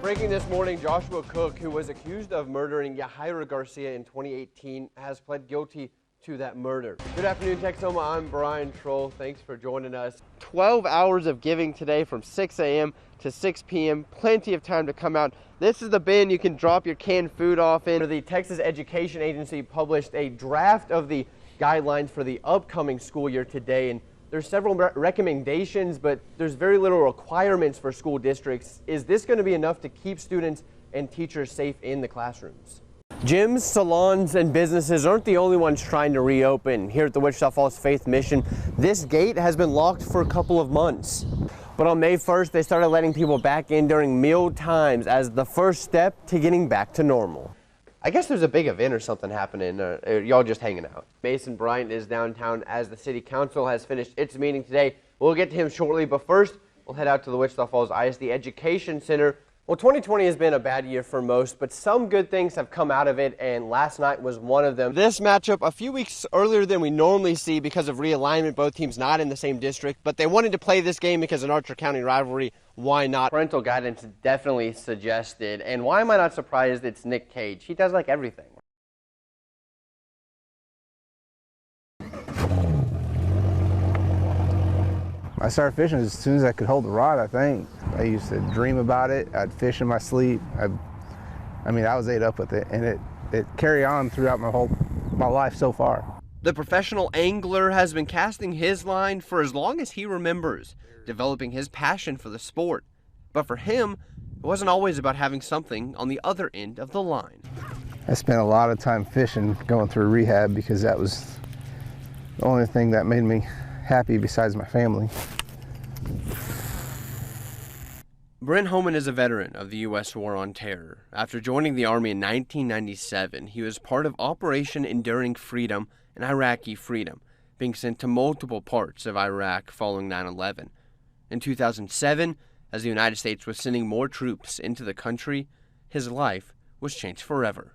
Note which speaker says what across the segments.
Speaker 1: Breaking this morning, Joshua Cook, who was accused of murdering Yahaira Garcia in 2018, has pled guilty to that murder. Good afternoon, Texoma. I'm Brian Shrull. Thanks for joining us. 12 hours of giving today from 6 a.m. to 6 p.m. Plenty of time to come out. This is the bin you can drop your canned food off in. The Texas Education Agency published a draft of the guidelines for the upcoming school year today, and there's several recommendations, but there's very little requirements for school districts. Is this going to be enough to keep students and teachers safe in the classrooms? Gyms, salons, and businesses aren't the only ones trying to reopen. Here at the Wichita Falls Faith Mission, this gate has been locked for a couple of months. But on May 1st, they started letting people back in during meal times as the first step to getting back to normal. I guess there's a big event or something happening, or y'all just hanging out. Mason Bryant is downtown as the city council has finished its meeting today. We'll get to him shortly, but first, we'll head out to the Wichita Falls ISD Education Center. Well, 2020 has been a bad year for most, but some good things have come out of it, and last night was one of them. This matchup a few weeks earlier than we normally see because of realignment, both teams not in the same district, but they wanted to play this game because of an Archer County rivalry. Why not? Parental guidance definitely suggested, and why am I not surprised it's Nick Cage? He does like everything.
Speaker 2: I started fishing as soon as I could hold the rod, I think. I used to dream about it. I'd fish in my sleep. I was ate up with it, and it carried on throughout my life so far.
Speaker 1: The professional angler has been casting his line for as long as he remembers, developing his passion for the sport. But for him, it wasn't always about having something on the other end of the line.
Speaker 2: I spent a lot of time fishing, going through rehab, because that was the only thing that made me happy besides my family.
Speaker 1: Brent Homan is a veteran of the U.S. War on Terror. After joining the Army in 1997, he was part of Operation Enduring Freedom and Iraqi Freedom, being sent to multiple parts of Iraq following 9/11. In 2007, as the United States was sending more troops into the country, his life was changed forever.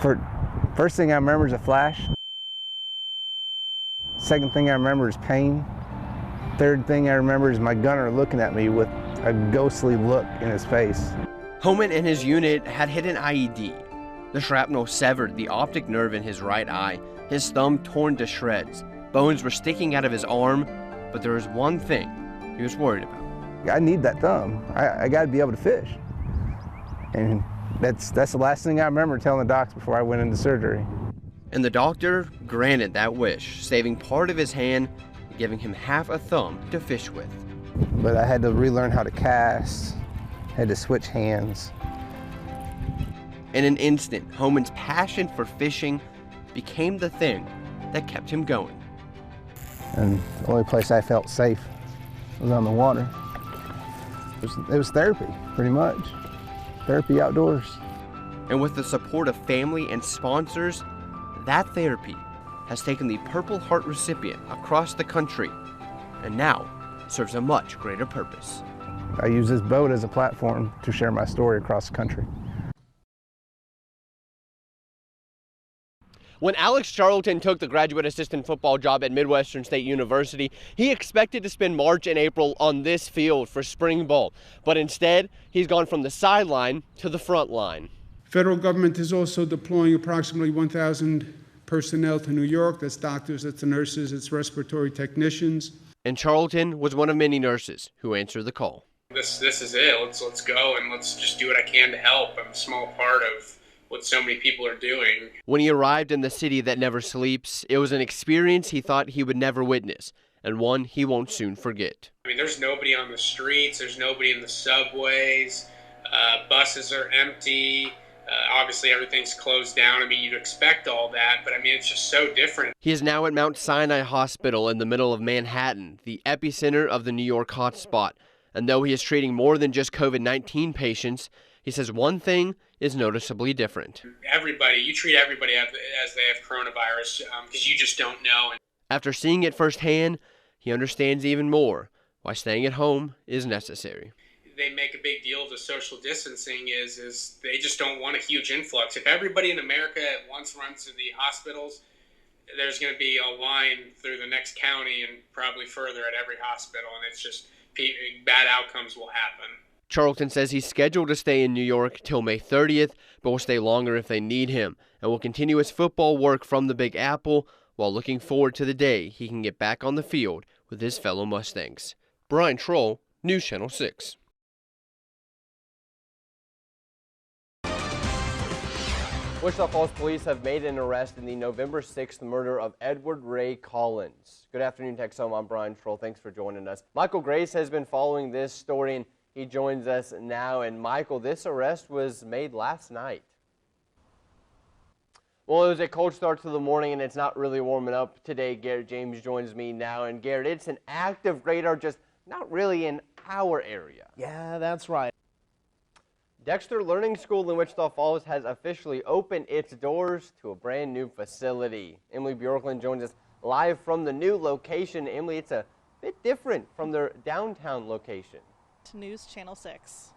Speaker 2: First thing I remember is a flash. Second thing I remember is pain. Third thing I remember is my gunner looking at me with a ghostly look in his face.
Speaker 1: Homan and his unit had hit an IED. The shrapnel severed the optic nerve in his right eye, his thumb torn to shreds. Bones were sticking out of his arm, but there was one thing he was worried about.
Speaker 2: I need that thumb. I got to be able to fish. And that's the last thing I remember telling the docs before I went into surgery.
Speaker 1: And the doctor granted that wish, saving part of his hand, giving him half a thumb to fish with.
Speaker 2: But I had to relearn how to cast, had to switch hands.
Speaker 1: In an instant, Homan's passion for fishing became the thing that kept him going.
Speaker 2: And the only place I felt safe was on the water. It was therapy, pretty much. Therapy outdoors.
Speaker 1: And with the support of family and sponsors, that therapy has taken the Purple Heart recipient across the country and now serves a much greater purpose.
Speaker 2: I use this boat as a platform to share my story across the country.
Speaker 1: When Alex Charlton took the graduate assistant football job at Midwestern State University, he expected to spend March and April on this field for spring ball. But instead, he's gone from the sideline to the front line.
Speaker 3: Federal government is also deploying approximately 1,000 personnel to New York. That's doctors, that's nurses, it's respiratory technicians.
Speaker 1: And Charlton was one of many nurses who answered the call.
Speaker 4: This is it. Let's go and let's just do what I can to help. I'm a small part of what so many people are doing.
Speaker 1: When he arrived in the city that never sleeps, it was an experience he thought he would never witness, and one he won't soon forget.
Speaker 4: I mean, there's nobody on the streets. There's nobody in the subways. Buses are empty. Obviously, everything's closed down. I mean, you'd expect all that, but I mean, it's just so different.
Speaker 1: He is now at Mount Sinai Hospital in the middle of Manhattan, the epicenter of the New York hotspot. And though he is treating more than just COVID-19 patients, he says one thing is noticeably different.
Speaker 4: You treat everybody as they have coronavirus because you just don't know.
Speaker 1: After seeing it firsthand, he understands even more why staying at home is necessary.
Speaker 4: They make a big deal of the social distancing is they just don't want a huge influx. If everybody in America at once runs to the hospitals, there's going to be a line through the next county and probably further at every hospital, and it's just bad outcomes will happen.
Speaker 1: Charlton says he's scheduled to stay in New York till May 30th, but will stay longer if they need him, and will continue his football work from the Big Apple while looking forward to the day he can get back on the field with his fellow Mustangs. Brian Shrull, News Channel 6. Wichita Falls police have made an arrest in the November 6th murder of Edward Ray Collins. Good afternoon, Texoma. I'm Brian Shrull. Thanks for joining us. Michael Grace has been following this story, and he joins us now. And Michael, this arrest was made last night. Well, it was a cold start to the morning, and it's not really warming up today. Garrett James joins me now. And Garrett, it's an active radar, just not really in our area.
Speaker 5: Yeah, that's right.
Speaker 1: Dexter Learning School in Wichita Falls has officially opened its doors to a brand new facility. Emily Bjorklund joins us live from the new location. Emily, it's a bit different from their downtown location.
Speaker 6: News Channel 6.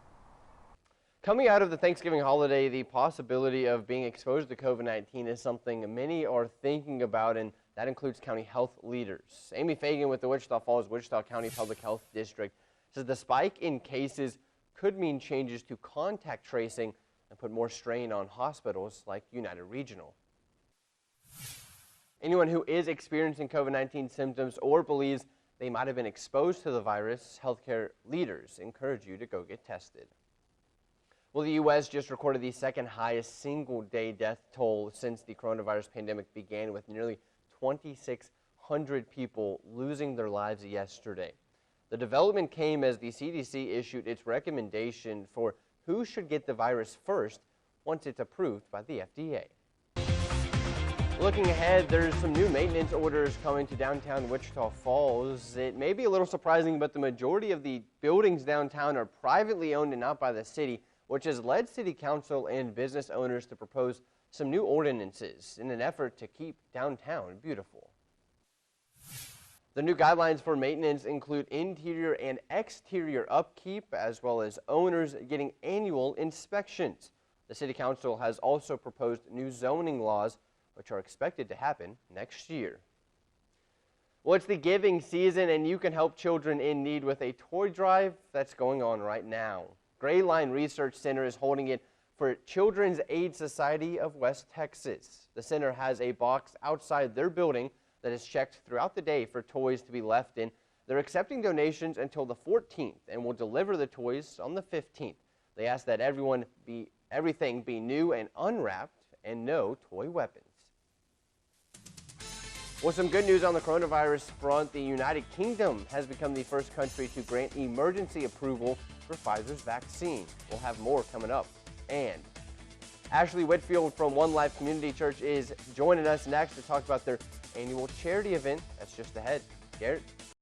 Speaker 1: Coming out of the Thanksgiving holiday, the possibility of being exposed to COVID-19 is something many are thinking about, and that includes county health leaders. Amy Fagan with the Wichita Falls Wichita County Public Health District says the spike in cases could mean changes to contact tracing and put more strain on hospitals like United Regional. Anyone who is experiencing COVID-19 symptoms or believes they might have been exposed to the virus, healthcare leaders encourage you to go get tested. Well, the U.S. just recorded the second highest single-day death toll since the coronavirus pandemic began, with nearly 2,600 people losing their lives yesterday. The development came as the CDC issued its recommendation for who should get the virus first once it's approved by the FDA. Looking ahead, there's some new maintenance orders coming to downtown Wichita Falls. It may be a little surprising, but the majority of the buildings downtown are privately owned and not by the city, which has led City Council and business owners to propose some new ordinances in an effort to keep downtown beautiful. The new guidelines for maintenance include interior and exterior upkeep, as well as owners getting annual inspections. The City Council has also proposed new zoning laws, which are expected to happen next year. Well, it's the giving season, and you can help children in need with a toy drive that's going on right now. Gray Line Research Center is holding it for Children's Aid Society of West Texas. The center has a box outside their building that is checked throughout the day for toys to be left in. They're accepting donations until the 14th and will deliver the toys on the 15th. They ask that everything be new and unwrapped and no toy weapons. Well, some good news on the coronavirus front. The United Kingdom has become the first country to grant emergency approval for Pfizer's vaccine. We'll have more coming up. And Ashley Whitfield from One Life Community Church is joining us next to talk about their annual charity event that's just ahead. Garrett?